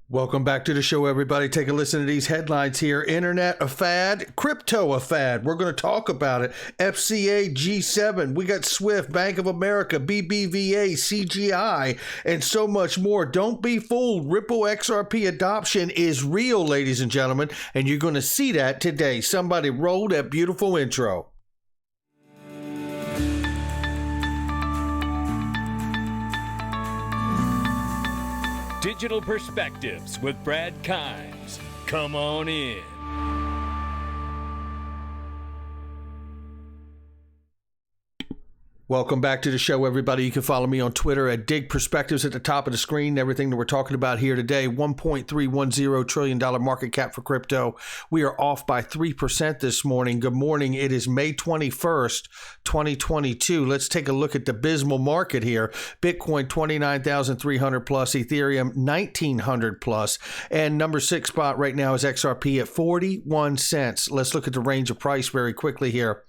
Welcome back to the show, everybody. Take a listen to these headlines here. Internet a fad, crypto a fad. We're going to talk about it. FCA, G7, we got SWIFT, Bank of America, BBVA, CGI, and so much more. Don't be fooled. Ripple XRP adoption is real, ladies and gentlemen, and you're going to see that today. Somebody roll that beautiful intro. Digital Perspectives with Brad Kimes. Come on in. Welcome back to the show, everybody. You can follow me on Twitter at Dig Perspectives at the top of the screen. Everything that we're talking about here today, $1.310 trillion market cap for crypto. We are off by 3% this morning. Good morning. It is May 21st, 2022. Let's take a look at the abysmal market here. Bitcoin, 29,300 plus. Ethereum, 1,900 plus. And number 6 spot right now is XRP at 41 cents. Let's look at the range of price very quickly here.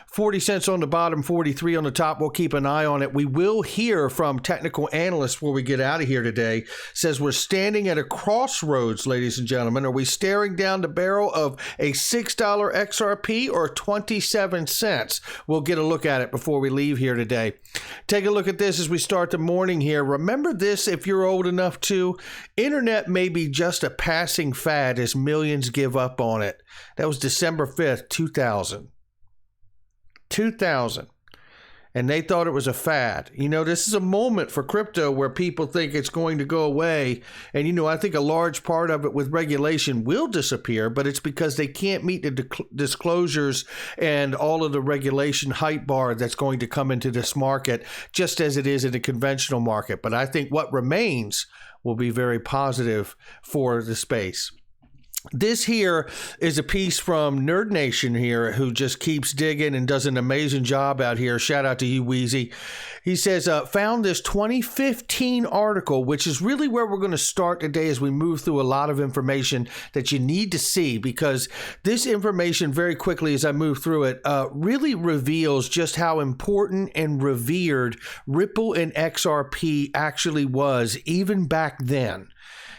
40 cents on the bottom, 43 on the top. We'll keep an eye on it. We will hear from technical analysts before we get out of here today. Says we're standing at a crossroads, ladies and gentlemen. Are we staring down the barrel of a $6 XRP or 27 cents? We'll get a look at it before we leave here today. Take a look at this as we start the morning here. Remember this if you're old enough to. Internet may be just a passing fad as millions give up on it. That was December 5th, 2000. And they thought it was a fad. You know, this is a moment for crypto where people think it's going to go away. And, you know, I think a large part of it with regulation will disappear, but it's because they can't meet the disclosures and all of the regulation hype bar that's going to come into this market, just as it is in the conventional market. But I think what remains will be very positive for the space. This here is a piece from Nerd Nation here, who just keeps digging and does an amazing job out here. Shout out to you, Wheezy. He says, found this 2015 article, which is really where we're going to start today as we move through a lot of information that you need to see, because this information very quickly as I move through it really reveals just how important and revered Ripple and XRP actually was even back then.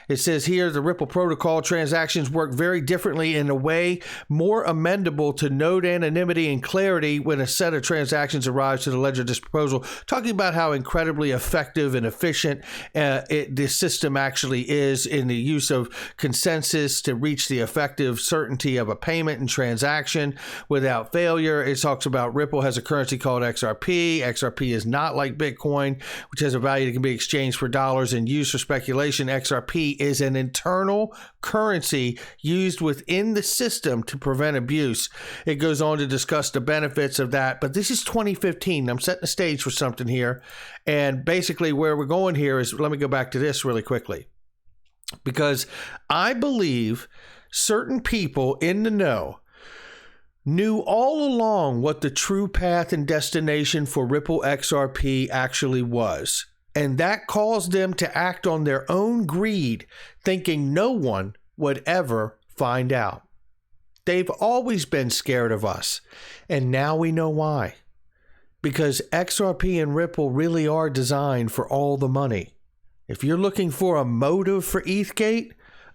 It says here the Ripple protocol transactions work very differently in a way more amendable to node anonymity and clarity when a set of transactions arrives to the ledger disposal. Talking about how incredibly effective and efficient this system actually is in the use of consensus to reach the effective certainty of a payment and transaction without failure. It talks about Ripple has a currency called XRP. XRP is not like Bitcoin, which has a value that can be exchanged for dollars and used for speculation. XRP is an internal currency used within the system to prevent abuse. It goes on to discuss the benefits of that, but this is 2015. I'm setting the stage for something here. And basically where we're going here is, let me go back to this really quickly, because I believe certain people in the know knew all along what the true path and destination for Ripple XRP actually was. And that caused them to act on their own greed, thinking no one would ever find out. They've always been scared of us, and now we know why. Because XRP and Ripple really are designed for all the money. If you're looking for a motive for ETHgate,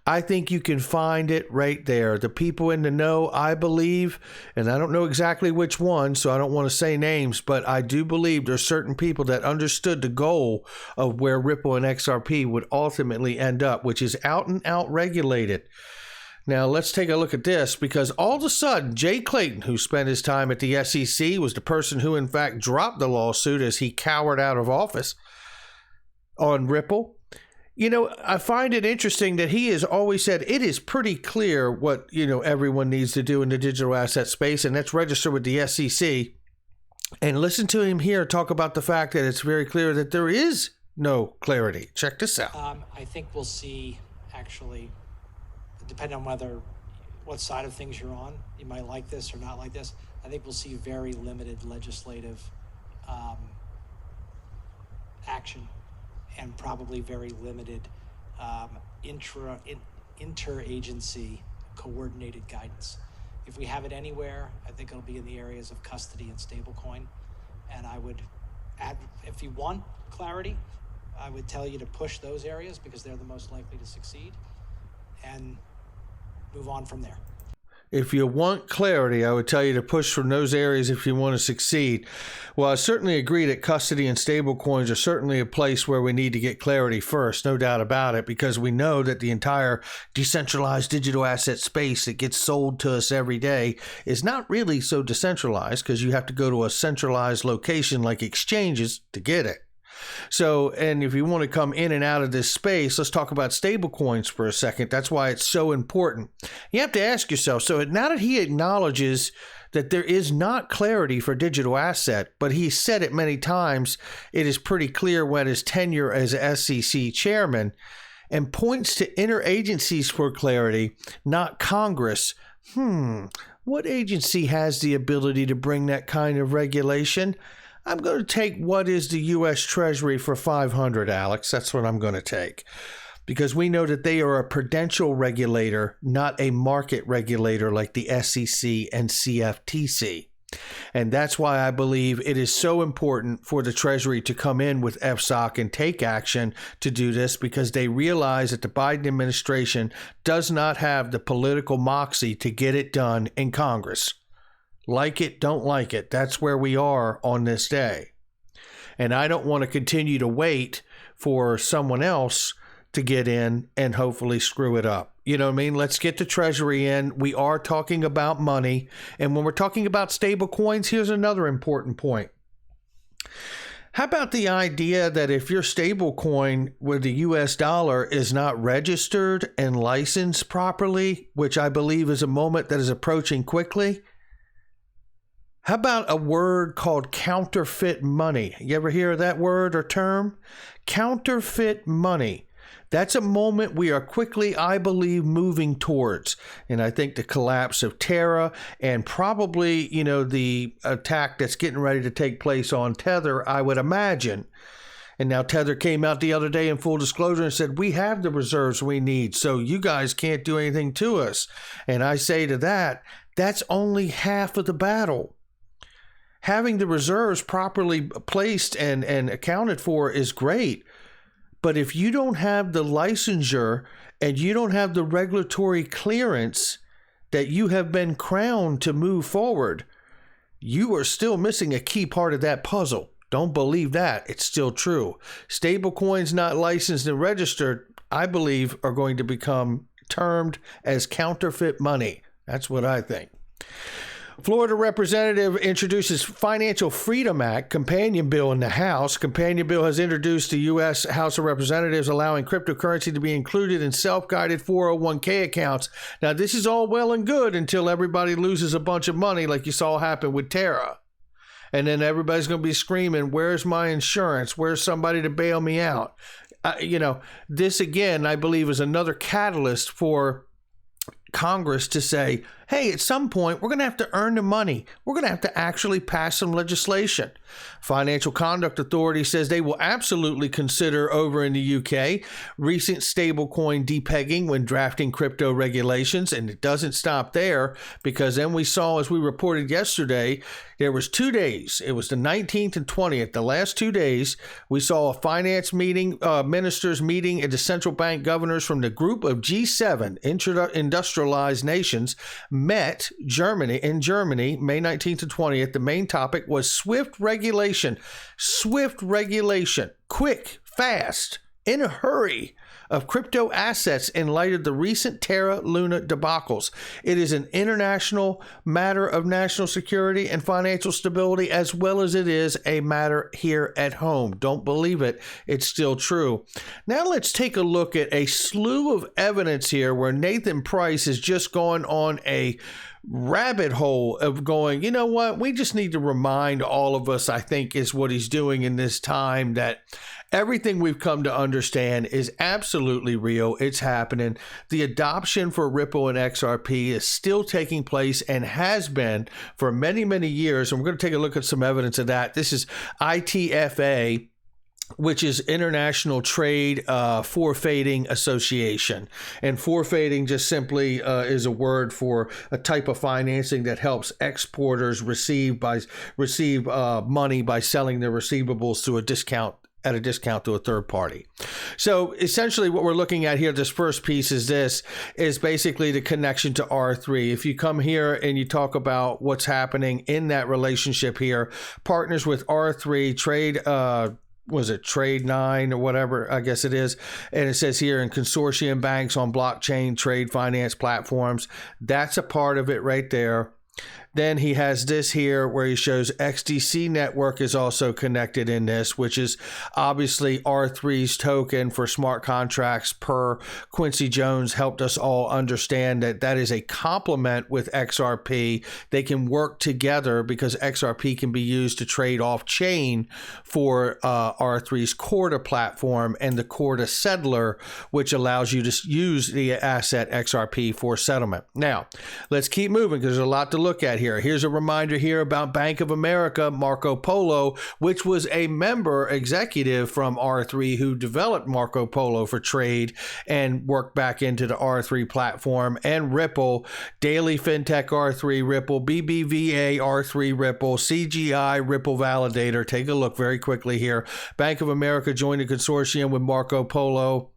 I think you can find it right there. The people in the know, I believe, and I don't know exactly which one, so I don't want to say names, but I do believe there's certain people that understood the goal of where Ripple and XRP would ultimately end up, which is out and out regulated. Now, let's take a look at this, because all of a sudden, Jay Clayton, who spent his time at the SEC, was the person who, in fact, dropped the lawsuit as he cowered out of office on Ripple. You know, I find it interesting that he has always said it is pretty clear what, you know, everyone needs to do in the digital asset space, and that's register with the SEC. And listen to him here talk about the fact that it's very clear that there is no clarity. Check this out. I think we'll see, actually, depending on what side of things you're on, you might like this or not like this. I think we'll see very limited legislative action, and probably very limited interagency coordinated guidance. If we have it anywhere, I think it'll be in the areas of custody and stablecoin. And I would add, if you want clarity, I would tell you to push those areas because they're the most likely to succeed and move on from there. If you want clarity, I would tell you to push from those areas if you want to succeed. Well, I certainly agree that custody and stablecoins are certainly a place where we need to get clarity first, no doubt about it, because we know that the entire decentralized digital asset space that gets sold to us every day is not really so decentralized because you have to go to a centralized location like exchanges to get it. So, and if you want to come in and out of this space, let's talk about stable coins for a second. That's why it's so important. You have to ask yourself, so now that he acknowledges that there is not clarity for digital asset, but he said it many times, it is pretty clear when his tenure as SEC chairman, and points to interagencies for clarity, not Congress. What agency has the ability to bring that kind of regulation? I'm going to take what is the USTreasury for 500, Alex. That's what I'm going to take. Because we know that they are a prudential regulator, not a market regulator like the SEC and CFTC. And that's why I believe it is so important for the Treasury to come in with FSOC and take action to do this, because they realize that the Biden administration does not have the political moxie to get it done in Congress. Like it, don't like it. That's where we are on this day. And I don't want to continue to wait for someone else to get in and hopefully screw it up. You know what I mean? Let's get the Treasury in. We are talking about money. And when we're talking about stable coins, here's another important point. How about the idea that if your stable coin with the US dollar is not registered and licensed properly, which I believe is a moment that is approaching quickly, how about a word called counterfeit money? You ever hear of that word or term? Counterfeit money. That's a moment we are quickly, I believe, moving towards. And I think the collapse of Terra and probably, the attack that's getting ready to take place on Tether, I would imagine. And now Tether came out the other day in full disclosure and said, we have the reserves we need, so you guys can't do anything to us. And I say to that, that's only half of the battle. Having the reserves properly placed and accounted for is great. But if you don't have the licensure and you don't have the regulatory clearance that you have been crowned to move forward, you are still missing a key part of that puzzle. Don't believe that. It's still true. Stable coins not licensed and registered, I believe, are going to become termed as counterfeit money. That's what I think. Florida representative introduces Financial Freedom Act companion bill in the House. Companion bill has introduced the U.S. House of Representatives, allowing cryptocurrency to be included in self-guided 401k accounts. Now, this is all well and good until everybody loses a bunch of money like you saw happen with Terra. And then everybody's going to be screaming, where's my insurance? Where's somebody to bail me out? This, again, I believe is another catalyst for Congress to say, hey, at some point, we're going to have to earn the money. We're going to have to actually pass some legislation. Financial Conduct Authority says they will absolutely consider over in the UK recent stablecoin depegging when drafting crypto regulations. And it doesn't stop there, because then we saw, as we reported yesterday, there was 2 days. It was the 19th and 20th. The last 2 days, we saw a finance meeting, ministers meeting at the central bank governors from the group of G7 industrialized nations met in Germany, May 19th to 20th. The main topic was swift regulation, quick, fast, in a hurry of crypto assets in light of the recent Terra Luna debacles. It is an international matter of national security and financial stability, as well as it is a matter here at home. Don't believe it. It's still true. Now let's take a look at a slew of evidence here where Nathan Price is just going on a rabbit hole of going, you know what, we just need to remind all of us, I think is what he's doing in this time, that everything we've come to understand is absolutely real. It's happening. The adoption for Ripple and XRP is still taking place and has been for many, many years. And we're going to take a look at some evidence of that. This is ITFA, which is International Trade Forfeiting Association. And forfeiting just simply is a word for a type of financing that helps exporters receive money by selling their receivables to a discount at a discount to a third party. So essentially what we're looking at here, this first piece is basically the connection to R3. If you come here and you talk about what's happening in that relationship here, partners with R3, Trade 9 or whatever, I guess it is. And it says here in consortium banks on blockchain trade finance platforms. That's a part of it right there. Then he has this here where he shows XDC network is also connected in this, which is obviously R3's token for smart contracts per Quincy Jones helped us all understand that that is a complement with XRP. They can work together because XRP can be used to trade off chain for R3's Corda platform and the Corda settler, which allows you to use the asset XRP for settlement. Now, let's keep moving because there's a lot to look at here. Here's a reminder here about Bank of America, Marco Polo, which was a member executive from R3 who developed Marco Polo for trade and worked back into the R3 platform, and Ripple, Daily FinTech R3 Ripple, BBVA R3 Ripple, CGI Ripple Validator. Take a look very quickly here. Bank of America joined a consortium with Marco Polo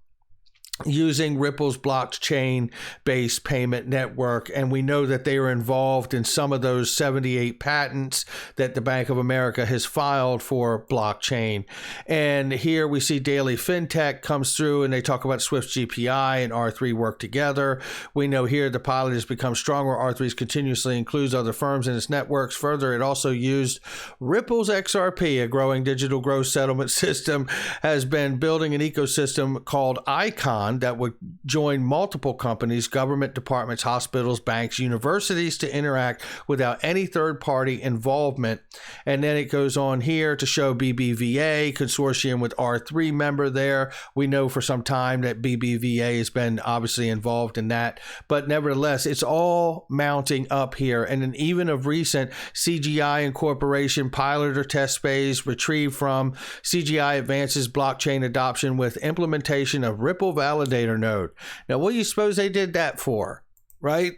using Ripple's blockchain-based payment network. And we know that they are involved in some of those 78 patents that the Bank of America has filed for blockchain. And here we see Daily FinTech comes through and they talk about Swift GPI and R3 work together. We know here the pilot has become stronger. R3 continuously includes other firms in its networks. Further, it also used Ripple's XRP, a growing digital gross settlement system, has been building an ecosystem called Icon that would join multiple companies, government departments, hospitals, banks, universities to interact without any third-party involvement. And then it goes on here to show BBVA, consortium with R3 member there. We know for some time that BBVA has been obviously involved in that. But nevertheless, it's all mounting up here. And then even of recent, CGI Incorporation pilot or test phase retrieved from CGI advances blockchain adoption with implementation of Ripple Validator node. Now, what do you suppose they did that for, right?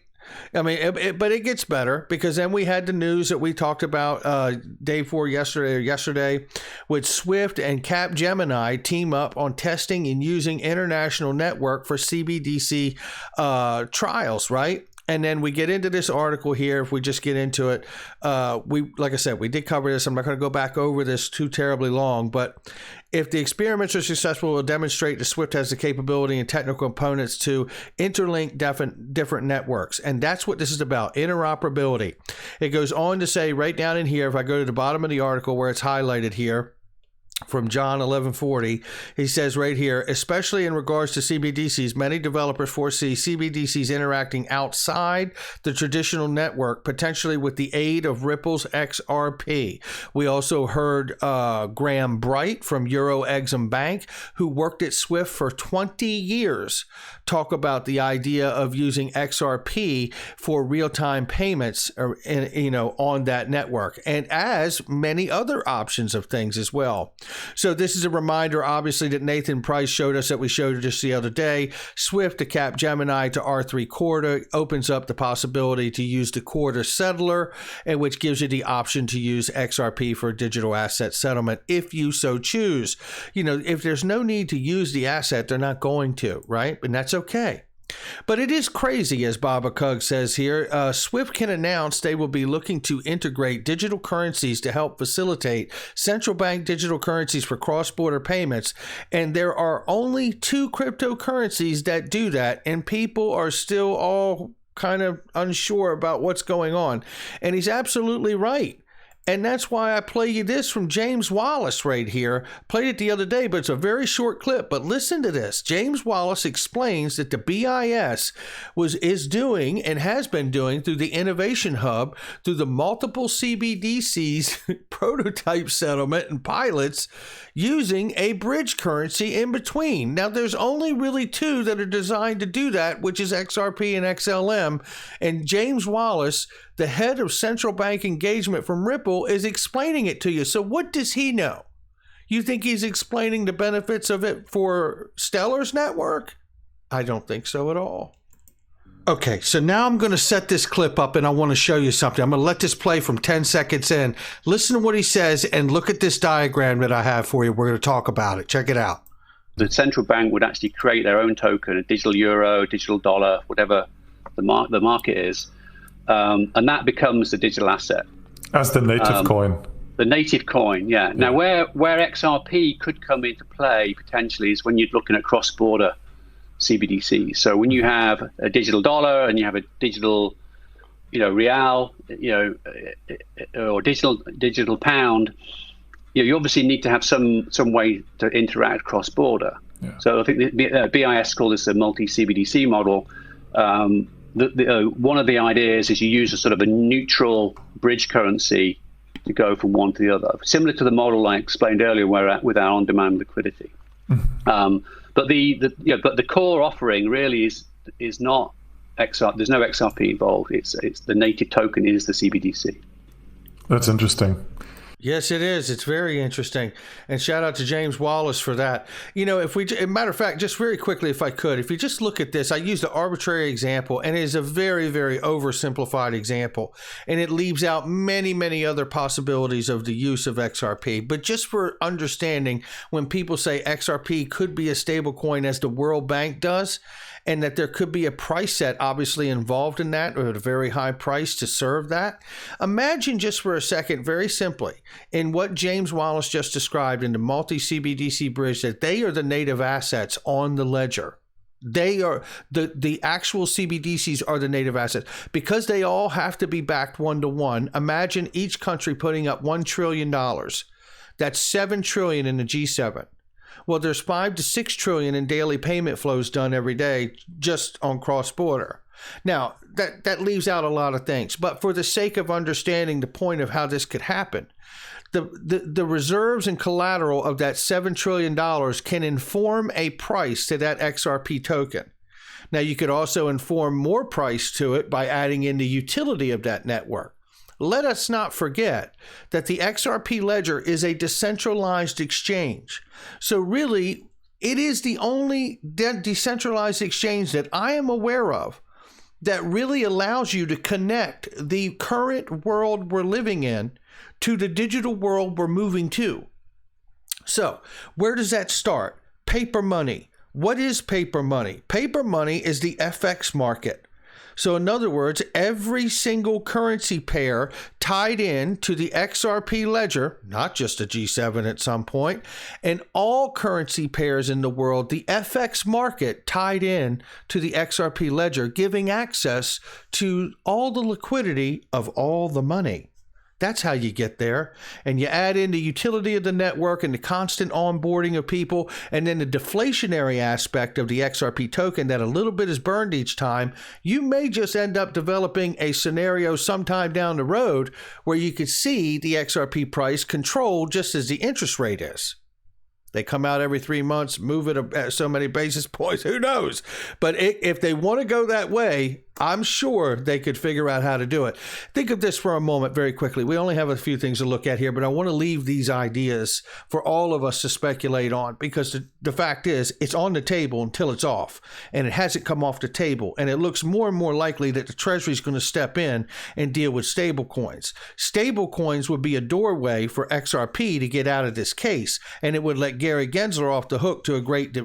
I mean, but it gets better because then we had the news that we talked about day 4 yesterday with Swift and Capgemini team up on testing and using international network for CBDC trials, right? And then we get into this article here. If we just get into it, like I said, we did cover this. I'm not going to go back over this too terribly long, but if the experiments are successful, it will demonstrate that Swift has the capability and technical components to interlink different networks. And that's what this is about, interoperability. It goes on to say right down in here, if I go to the bottom of the article where it's highlighted here, from John 1140, he says right here, especially in regards to CBDCs, many developers foresee CBDCs interacting outside the traditional network, potentially with the aid of Ripple's XRP. We also heard Graham Bright from Euro Exim Bank, who worked at Swift for 20 years, talk about the idea of using XRP for real-time payments, on that network, and as many other options of things as well. So this is a reminder, obviously, that Nathan Price showed us that we showed just the other day. Swift to Capgemini to R3 Corda opens up the possibility to use the Corda settler, and which gives you the option to use XRP for digital asset settlement if you so choose. If there's no need to use the asset, they're not going to, right? And that's okay. But it is crazy, as Baba Kug says here. Swift can announce they will be looking to integrate digital currencies to help facilitate central bank digital currencies for cross-border payments. And there are only 2 cryptocurrencies that do that, and people are still all kind of unsure about what's going on. And he's absolutely right. And that's why I play you this from James Wallace right here. Played it the other day, but it's a very short clip. But listen to this. James Wallace explains that the BIS is doing and has been doing through the Innovation Hub, through the multiple CBDCs prototype settlement and pilots, using a bridge currency in between. Now, there's only really 2 that are designed to do that, which is XRP and XLM. And James Wallace, the head of central bank engagement from Ripple, is explaining it to you. So what does he know? You think he's explaining the benefits of it for Stellar's network? I don't think so at all. Okay, so now I'm going to set this clip up and I want to show you something. I'm going to let this play from 10 seconds in. Listen to what he says and look at this diagram that I have for you. We're going to talk about it. Check it out. The central bank would actually create their own token, a digital euro, digital dollar, whatever the market is, and that becomes the digital asset. As the native coin. The native coin, yeah. Now, where XRP could come into play potentially is when you're looking at cross-border CBDC. So when you have a digital dollar and you have a digital, real, or digital pound, you obviously need to have some way to interact cross-border. Yeah. So I think the BIS call this a multi-CBDC model. One of the ideas is you use a sort of a neutral bridge currency to go from one to the other, similar to the model I explained earlier, with our on-demand liquidity. But the core offering really is not XRP. There's no XRP involved. It's the native token is the CBDC. That's interesting. Yes, it is. It's very interesting. And shout out to James Wallace for that. Matter of fact, just very quickly, if I could, if you just look at this, I used an arbitrary example, and it is a very, very oversimplified example. And it leaves out many, many other possibilities of the use of XRP. But just for understanding, when people say XRP could be a stable coin as the World Bank does, and that there could be a price set obviously involved in that, or at a very high price to serve that. Imagine just for a second, very simply, in what James Wallace just described in the multi-CBDC bridge, that they are the native assets on the ledger. They are the actual CBDCs are the native assets. Because they all have to be backed 1-to-1, imagine each country putting up $1 trillion. That's $7 trillion in the G7. Well, there's 5 to 6 trillion in daily payment flows done every day just on cross-border. Now, that leaves out a lot of things, but for the sake of understanding the point of how this could happen, the reserves and collateral of that $7 trillion can inform a price to that XRP token. Now, you could also inform more price to it by adding in the utility of that network. Let us not forget that the XRP ledger is a decentralized exchange. So really, it is the only decentralized exchange that I am aware of that really allows you to connect the current world we're living in to the digital world we're moving to. So where does that start? Paper money. What is paper money? Paper money is the FX market. So in other words, every single currency pair tied in to the XRP ledger, not just a G7 at some point, and all currency pairs in the world, the FX market tied in to the XRP ledger, giving access to all the liquidity of all the money. That's how you get there. And you add in the utility of the network and the constant onboarding of people, and then the deflationary aspect of the XRP token that a little bit is burned each time. You may just end up developing a scenario sometime down the road where you could see the XRP price controlled just as the interest rate is. They come out every 3 months, move it at so many basis points, who knows? But if they want to go that way, I'm sure they could figure out how to do it. Think of this for a moment very quickly. We only have a few things to look at here, but I want to leave these ideas for all of us to speculate on, because the fact is it's on the table until it's off, and it hasn't come off the table. And it looks more and more likely that the Treasury is going to step in and deal with stable coins. Stable coins would be a doorway for XRP to get out of this case, and it would let Gary Gensler off the hook to a great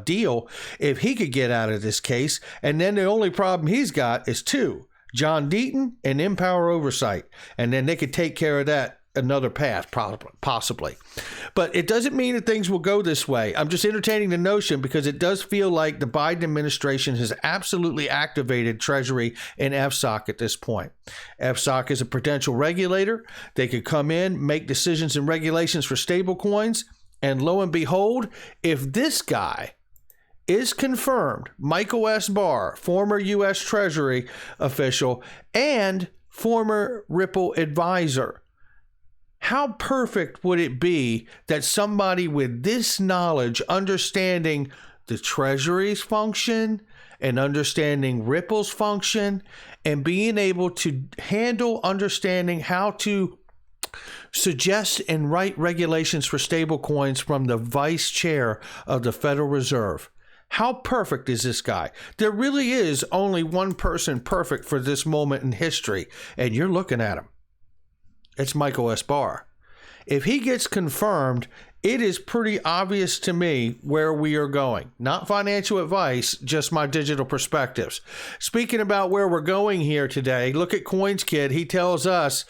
deal if he could get out of this case. And then the only problem he's got is two: John Deaton and Empower Oversight. And then they could take care of that another path, possibly. But it doesn't mean that things will go this way. I'm just entertaining the notion because it does feel like the Biden administration has absolutely activated Treasury and FSOC at this point. FSOC is a prudential regulator. They could come in, make decisions and regulations for stable coins. And lo and behold, if this guy is confirmed, Michael S. Barr, former USTreasury official and former Ripple advisor, how perfect would it be that somebody with this knowledge, understanding the Treasury's function and understanding Ripple's function and being able to handle understanding how to suggest and write regulations for stable coins from the vice chair of the Federal Reserve, How perfect is this guy? There really is only one person perfect for this moment in history, and you're looking at him. It's Michael S. Barr. If he gets confirmed, it is pretty obvious to me where we are going. Not financial advice, just my digital perspectives. Speaking about where we're going here today, look at CoinsKid. He tells us,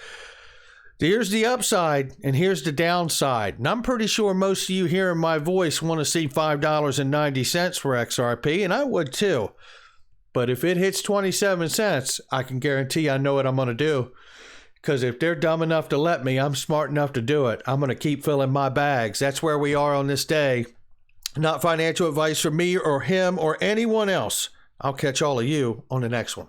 here's the upside and here's the downside. And I'm pretty sure most of you hearing my voice want to see $5.90 for XRP, and I would too. But if it hits 27 cents, I can guarantee I know what I'm going to do. Because if they're dumb enough to let me, I'm smart enough to do it. I'm going to keep filling my bags. That's where we are on this day. Not financial advice from me or him or anyone else. I'll catch all of you on the next one.